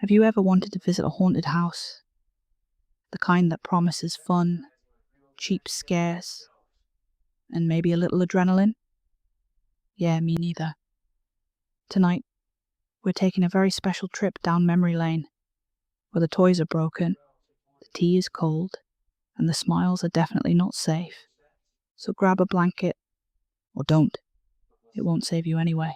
Have you ever wanted to visit a haunted house? The kind that promises fun, cheap scares, and maybe a little adrenaline? Yeah, me neither. Tonight, we're taking a very special trip down memory lane, where the toys are broken, the tea is cold, and the smiles are definitely not safe. So grab a blanket, or don't. It won't save you anyway.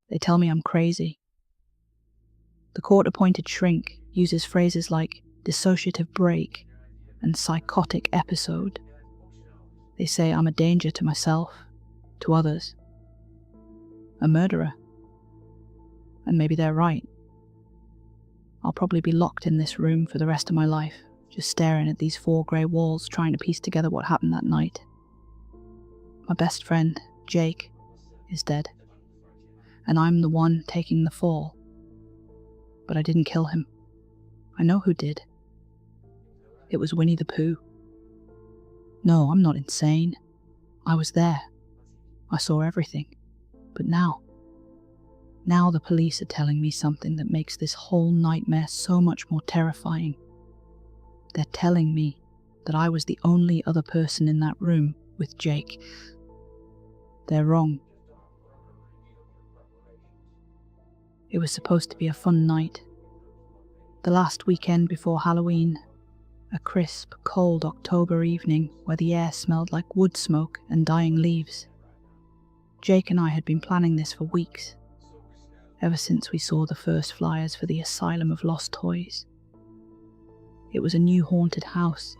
They tell me I'm crazy. The court-appointed shrink uses phrases like dissociative break and psychotic episode. They say I'm a danger to myself, to others, a murderer. And maybe they're right. I'll probably be locked in this room for the rest of my life, just staring at these 4 grey walls trying to piece together what happened that night. My best friend, Jake, is dead, and I'm the one taking the fall. But I didn't kill him. I know who did. It was Winnie the Pooh. No, I'm not insane. I was there. I saw everything. But now the police are telling me something that makes this whole nightmare so much more terrifying. They're telling me that I was the only other person in that room with Jake. They're wrong. It was supposed to be a fun night. The last weekend before Halloween. A crisp, cold October evening where the air smelled like wood smoke and dying leaves. Jake and I had been planning this for weeks, ever since we saw the first flyers for the Asylum of Lost Toys. It was a new haunted house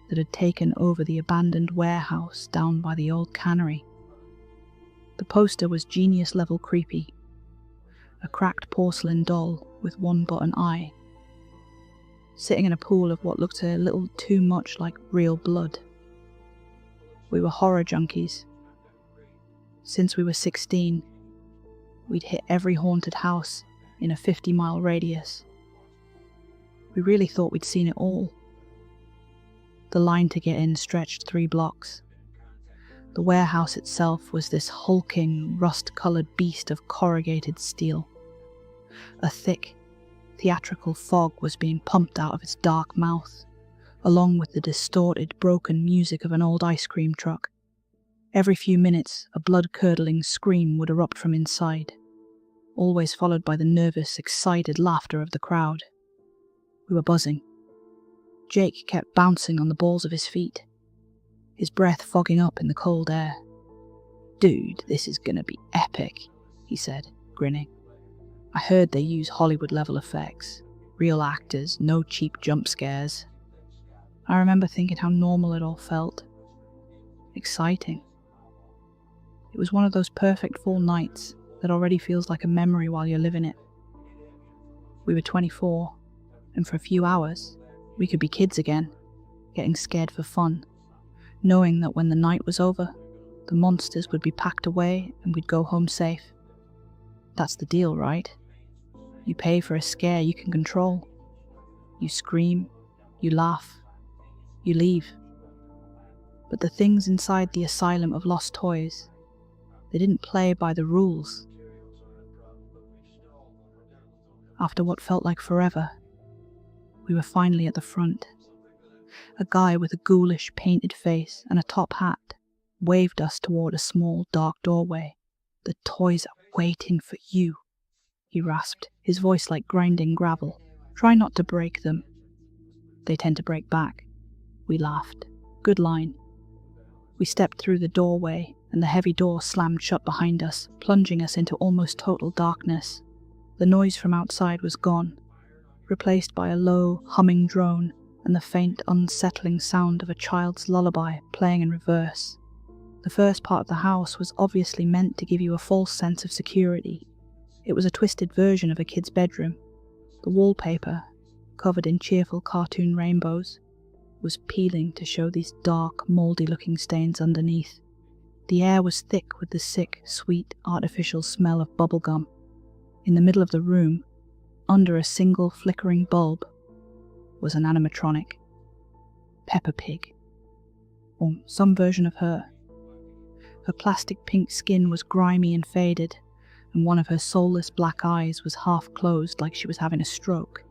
that had taken over the abandoned warehouse down by the old cannery. The poster was genius-level creepy. A cracked porcelain doll with one button eye, sitting in a pool of what looked a little too much like real blood. We were horror junkies. Since we were 16, we'd hit every haunted house in a 50-mile radius. We really thought we'd seen it all. The line to get in stretched 3 blocks. The warehouse itself was this hulking, rust-coloured beast of corrugated steel. A thick, theatrical fog was being pumped out of its dark mouth, along with the distorted, broken music of an old ice cream truck. Every few minutes, a blood-curdling scream would erupt from inside, always followed by the nervous, excited laughter of the crowd. We were buzzing. Jake kept bouncing on the balls of his feet, his breath fogging up in the cold air. "Dude, this is gonna be epic," he said, grinning. "I heard they use Hollywood-level effects. Real actors, no cheap jump scares." I remember thinking how normal it all felt. Exciting. It was one of those perfect fall nights that already feels like a memory while you're living it. We were 24, and for a few hours, we could be kids again, getting scared for fun, knowing that when the night was over, the monsters would be packed away and we'd go home safe. That's the deal, right? You pay for a scare you can control. You scream, you laugh, you leave. But the things inside the Asylum of Lost Toys, they didn't play by the rules. After what felt like forever, we were finally at the front. A guy with a ghoulish painted face and a top hat waved us toward a small dark doorway. "The toys are waiting for you," he rasped, his voice like grinding gravel. "Try not to break them." "They tend to break back." We laughed. Good line. We stepped through the doorway and the heavy door slammed shut behind us, plunging us into almost total darkness. The noise from outside was gone, replaced by a low, humming drone and the faint, unsettling sound of a child's lullaby playing in reverse. The first part of the house was obviously meant to give you a false sense of security. It was a twisted version of a kid's bedroom. The wallpaper, covered in cheerful cartoon rainbows, was peeling to show these dark, mouldy-looking stains underneath. The air was thick with the sick, sweet, artificial smell of bubblegum. In the middle of the room, under a single flickering bulb, was an animatronic. Peppa Pig. Or some version of her. Her plastic pink skin was grimy and faded, and one of her soulless black eyes was half closed like she was having a stroke.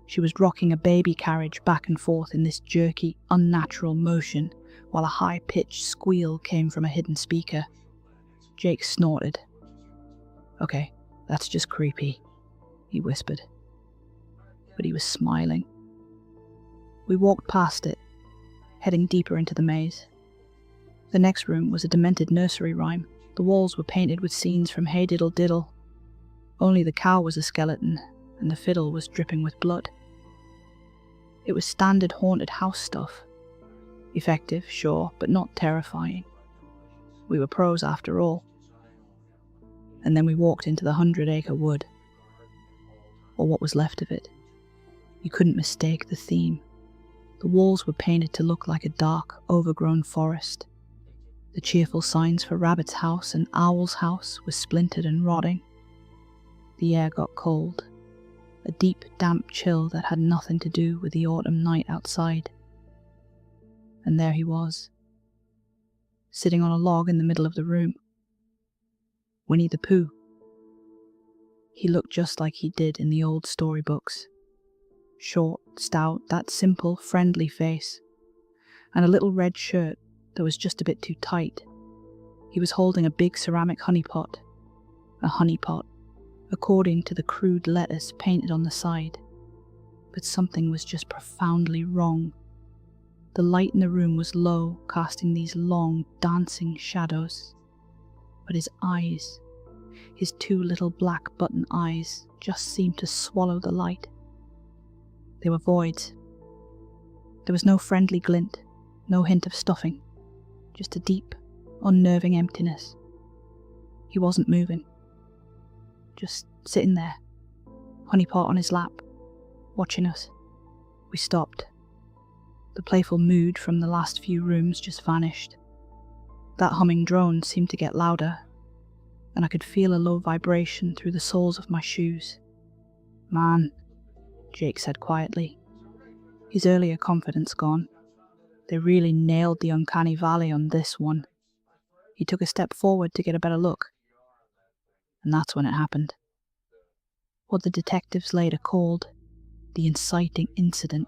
She was rocking a baby carriage back and forth in this jerky, unnatural motion, while a high-pitched squeal came from a hidden speaker. Jake snorted. "Okay, that's just creepy," he whispered. But he was smiling. We walked past it, heading deeper into the maze. The next room was a demented nursery rhyme. The walls were painted with scenes from Hey Diddle Diddle. Only the cow was a skeleton, and the fiddle was dripping with blood. It was standard haunted house stuff. Effective, sure, but not terrifying. We were pros after all. And then we walked into the 100-acre wood. Or what was left of it. You couldn't mistake the theme. The walls were painted to look like a dark, overgrown forest. The cheerful signs for Rabbit's house and Owl's house were splintered and rotting. The air got cold. A deep, damp chill that had nothing to do with the autumn night outside. And there he was, sitting on a log in the middle of the room. Winnie the Pooh. He looked just like he did in the old storybooks. Short, stout, that simple, friendly face, and a little red shirt that was just a bit too tight. He was holding a big ceramic honeypot. A honeypot, according to the crude letters painted on the side. But something was just profoundly wrong. The light in the room was low, casting these long, dancing shadows. But his eyes, his two little black button eyes, just seemed to swallow the light. They were voids. There was no friendly glint, no hint of stuffing, just a deep, unnerving emptiness. He wasn't moving. Just sitting there, honeypot on his lap, watching us. We stopped. The playful mood from the last few rooms just vanished. That humming drone seemed to get louder, and I could feel a low vibration through the soles of my shoes. "Man," Jake said quietly, his earlier confidence gone. They really nailed the uncanny valley on this one. He took a step forward to get a better look. And that's when it happened. What the detectives later called the inciting incident.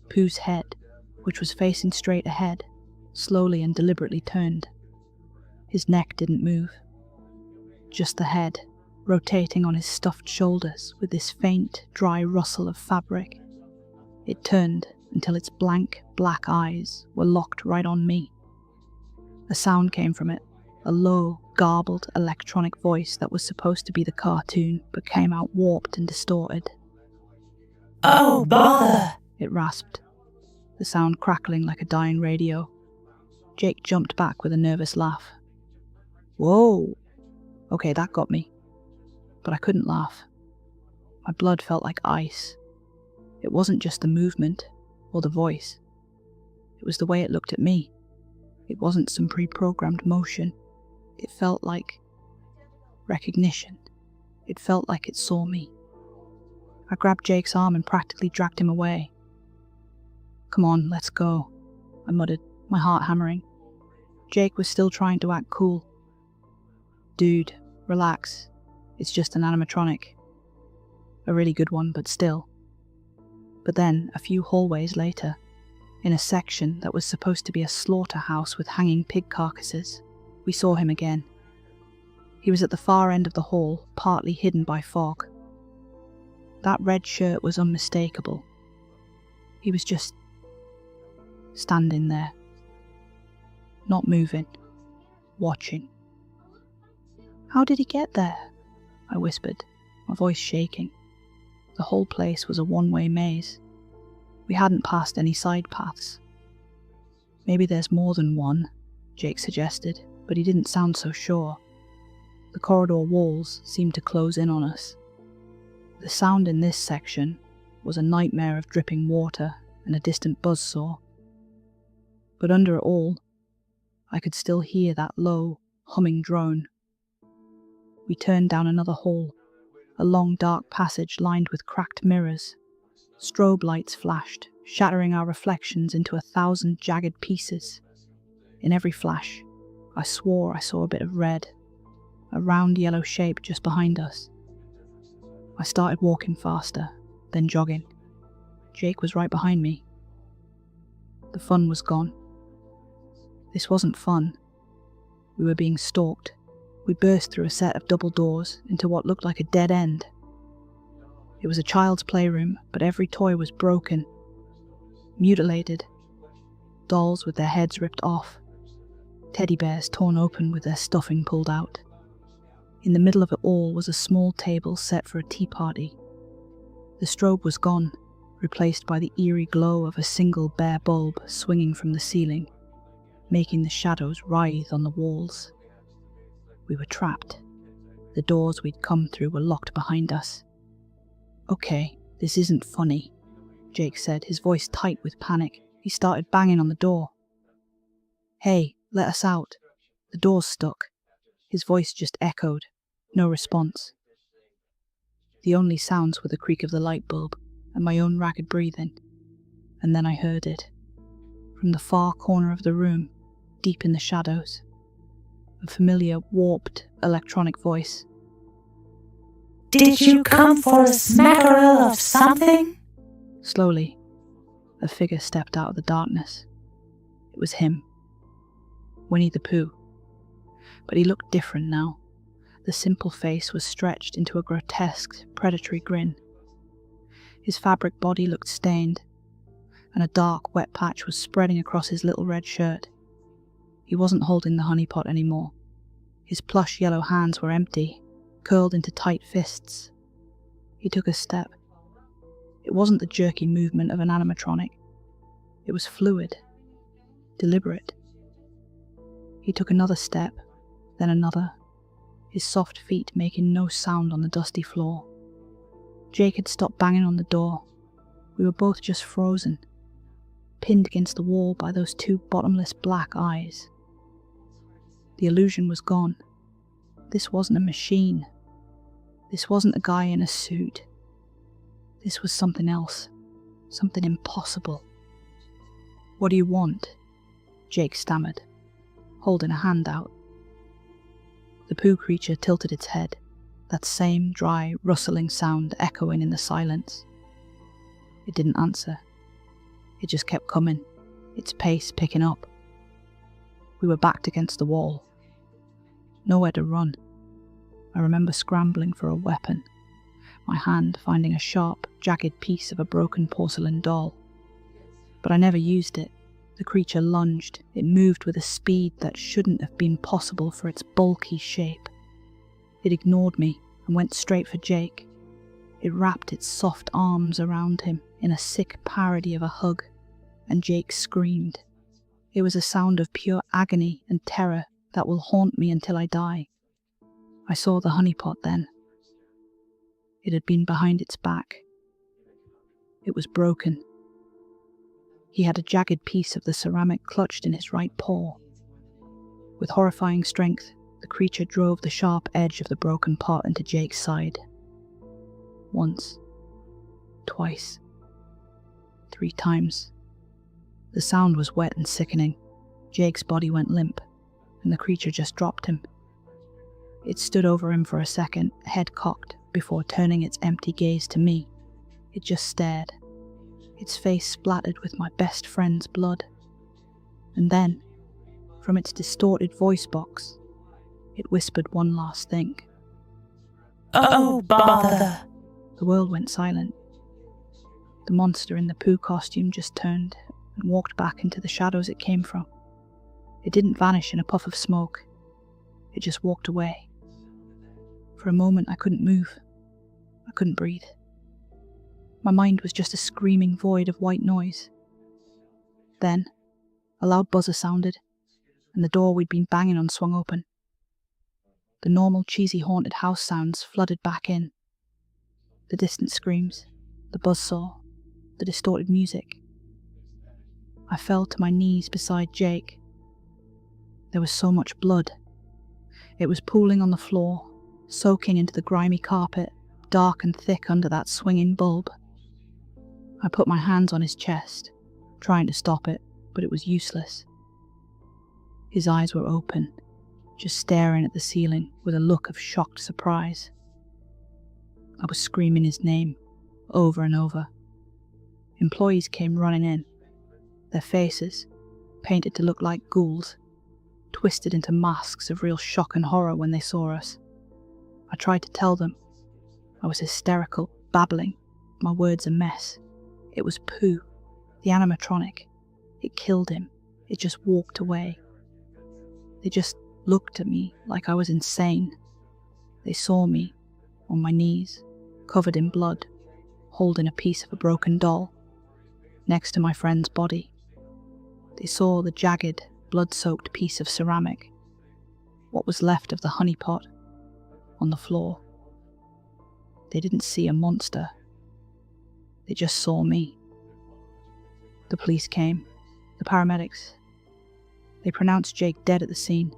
Pooh's head, which was facing straight ahead, slowly and deliberately turned. His neck didn't move. Just the head, rotating on his stuffed shoulders with this faint, dry rustle of fabric. It turned until its blank, black eyes were locked right on me. A sound came from it, a low, garbled electronic voice that was supposed to be the cartoon, but came out warped and distorted. "Oh, bother!" it rasped, the sound crackling like a dying radio. Jake jumped back with a nervous laugh. Whoa! Okay, that got me. But I couldn't laugh. My blood felt like ice. It wasn't just the movement, or the voice. It was the way it looked at me. It wasn't some pre-programmed motion. It felt like recognition. It felt like it saw me. I grabbed Jake's arm and practically dragged him away. "Come on, let's go," I muttered, my heart hammering. Jake was still trying to act cool. "Dude, relax. It's just an animatronic. A really good one, but still." But then, a few hallways later, in a section that was supposed to be a slaughterhouse with hanging pig carcasses, we saw him again. He was at the far end of the hall, partly hidden by fog. That red shirt was unmistakable. He was just standing there, not moving, watching. "How did he get there?" I whispered, my voice shaking. The whole place was a one-way maze. We hadn't passed any side paths. "Maybe there's more than one," Jake suggested, but he didn't sound so sure. The corridor walls seemed to close in on us. The sound in this section was a nightmare of dripping water and a distant buzzsaw. But under it all, I could still hear that low, humming drone. We turned down another hall, a long dark passage lined with cracked mirrors. Strobe lights flashed, shattering our reflections into 1,000 jagged pieces. In every flash, I swore I saw a bit of red, a round yellow shape just behind us. I started walking faster, then jogging. Jake was right behind me. The fun was gone. This wasn't fun. We were being stalked. We burst through a set of double doors into what looked like a dead end. It was a child's playroom, but every toy was broken, mutilated. Dolls with their heads ripped off. Teddy bears torn open with their stuffing pulled out. In the middle of it all was a small table set for a tea party. The strobe was gone, replaced by the eerie glow of a single bare bulb swinging from the ceiling, making the shadows writhe on the walls. We were trapped. The doors we'd come through were locked behind us. "Okay, this isn't funny," Jake said, his voice tight with panic. He started banging on the door. "Hey, let us out. The door's stuck." His voice just echoed. No response. The only sounds were the creak of the light bulb and my own ragged breathing. And then I heard it. From the far corner of the room, deep in the shadows, a familiar, warped, electronic voice. Did you come for a smackerel of something? Slowly, a figure stepped out of the darkness. It was him. Winnie the Pooh. But he looked different now. The simple face was stretched into a grotesque, predatory grin. His fabric body looked stained, and a dark, wet patch was spreading across his little red shirt. He wasn't holding the honey pot anymore. His plush yellow hands were empty, curled into tight fists. He took a step. It wasn't the jerky movement of an animatronic. It was fluid, deliberate. He took another step, then another, his soft feet making no sound on the dusty floor. Jake had stopped banging on the door. We were both just frozen, pinned against the wall by those two bottomless black eyes. The illusion was gone. This wasn't a machine. This wasn't a guy in a suit. This was something else, something impossible. "What do you want?" Jake stammered, holding a hand out. The Pooh creature tilted its head, that same dry, rustling sound echoing in the silence. It didn't answer. It just kept coming, its pace picking up. We were backed against the wall. Nowhere to run. I remember scrambling for a weapon, my hand finding a sharp, jagged piece of a broken porcelain doll. But I never used it. The creature lunged. It moved with a speed that shouldn't have been possible for its bulky shape. It ignored me and went straight for Jake. It wrapped its soft arms around him in a sick parody of a hug, and Jake screamed. It was a sound of pure agony and terror that will haunt me until I die. I saw the honeypot then. It had been behind its back. It was broken. He had a jagged piece of the ceramic clutched in his right paw. With horrifying strength, the creature drove the sharp edge of the broken pot into Jake's side. Once, twice, 3 times. The sound was wet and sickening. Jake's body went limp, and the creature just dropped him. It stood over him for a second, head cocked, before turning its empty gaze to me. It just stared, its face splattered with my best friend's blood. And then, from its distorted voice box, it whispered one last thing. "Oh, bother!" The world went silent. The monster in the Pooh costume just turned and walked back into the shadows it came from. It didn't vanish in a puff of smoke. It just walked away. For a moment I couldn't move. I couldn't breathe. My mind was just a screaming void of white noise. Then, a loud buzzer sounded, and the door we'd been banging on swung open. The normal cheesy haunted house sounds flooded back in. The distant screams, the buzzsaw, the distorted music. I fell to my knees beside Jake. There was so much blood. It was pooling on the floor, soaking into the grimy carpet, dark and thick under that swinging bulb. I put my hands on his chest, trying to stop it, but it was useless. His eyes were open, just staring at the ceiling with a look of shocked surprise. I was screaming his name over and over. Employees came running in, their faces, painted to look like ghouls, twisted into masks of real shock and horror when they saw us. I tried to tell them. I was hysterical, babbling, my words a mess. It was Pooh, the animatronic. It killed him. It just walked away. They just looked at me like I was insane. They saw me, on my knees, covered in blood, holding a piece of a broken doll, next to my friend's body. They saw the jagged, blood-soaked piece of ceramic, what was left of the honey pot, on the floor. They didn't see a monster. They just saw me. The police came, the paramedics. They pronounced Jake dead at the scene.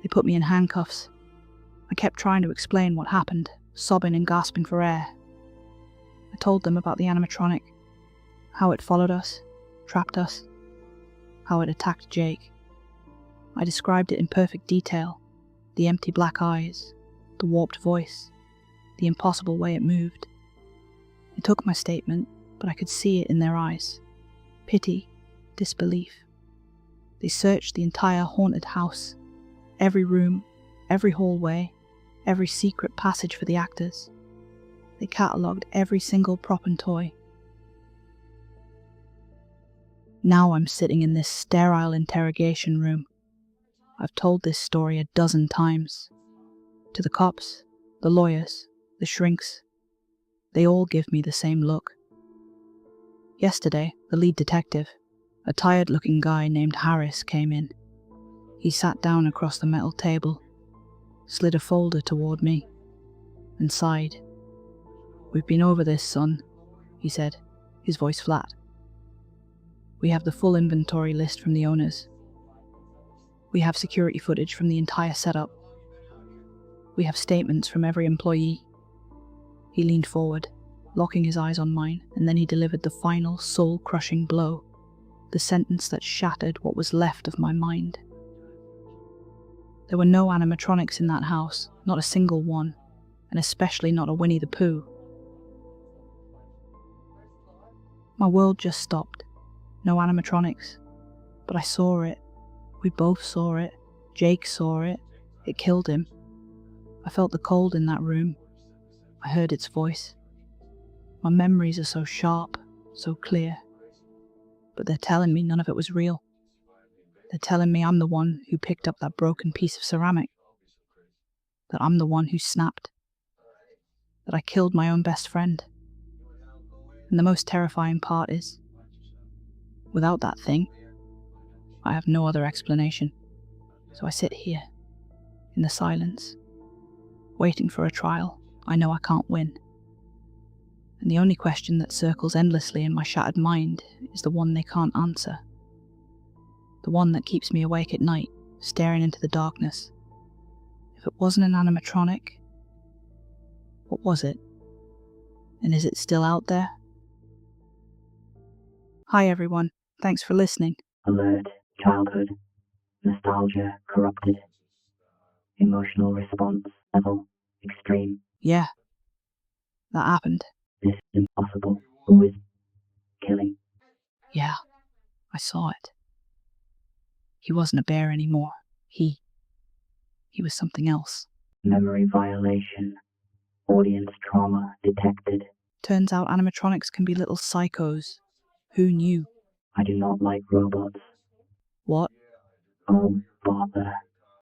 They put me in handcuffs. I kept trying to explain what happened, sobbing and gasping for air. I told them about the animatronic, how it followed us, trapped us, how it attacked Jake. I described it in perfect detail, the empty black eyes, the warped voice, the impossible way it moved. They took my statement, but I could see it in their eyes. Pity, disbelief. They searched the entire haunted house, every room, every hallway, every secret passage for the actors. They catalogued every single prop and toy. Now I'm sitting in this sterile interrogation room. I've told this story a dozen times. To the cops, the lawyers, the shrinks. They all give me the same look. Yesterday, the lead detective, a tired-looking guy named Harris, came in. He sat down across the metal table, slid a folder toward me, and sighed. "We've been over this, son," he said, his voice flat. "We have the full inventory list from the owners. We have security footage from the entire setup. We have statements from every employee." He leaned forward, locking his eyes on mine, and then he delivered the final, soul-crushing blow, the sentence that shattered what was left of my mind. There were no animatronics in that house, not a single one, and especially not a Winnie the Pooh. My world just stopped. No animatronics. But I saw it. We both saw it. Jake saw it. It killed him. I felt the cold in that room. I heard its voice. My memories are so sharp, so clear. But they're telling me none of it was real. They're telling me I'm the one who picked up that broken piece of ceramic. That I'm the one who snapped. That I killed my own best friend. And the most terrifying part is, without that thing, I have no other explanation. So I sit here, in the silence, waiting for a trial I know I can't win. And the only question that circles endlessly in my shattered mind is the one they can't answer. The one that keeps me awake at night, staring into the darkness. If it wasn't an animatronic, what was it? And is it still out there? Hi everyone, thanks for listening. Alert, childhood, nostalgia corrupted, emotional response level extreme. Yeah, that happened. This impossible. Who is killing? Yeah, I saw it. He wasn't a bear anymore. He was something else. Memory violation. Audience trauma detected. Turns out animatronics can be little psychos. Who knew? I do not like robots. What? Oh, bother.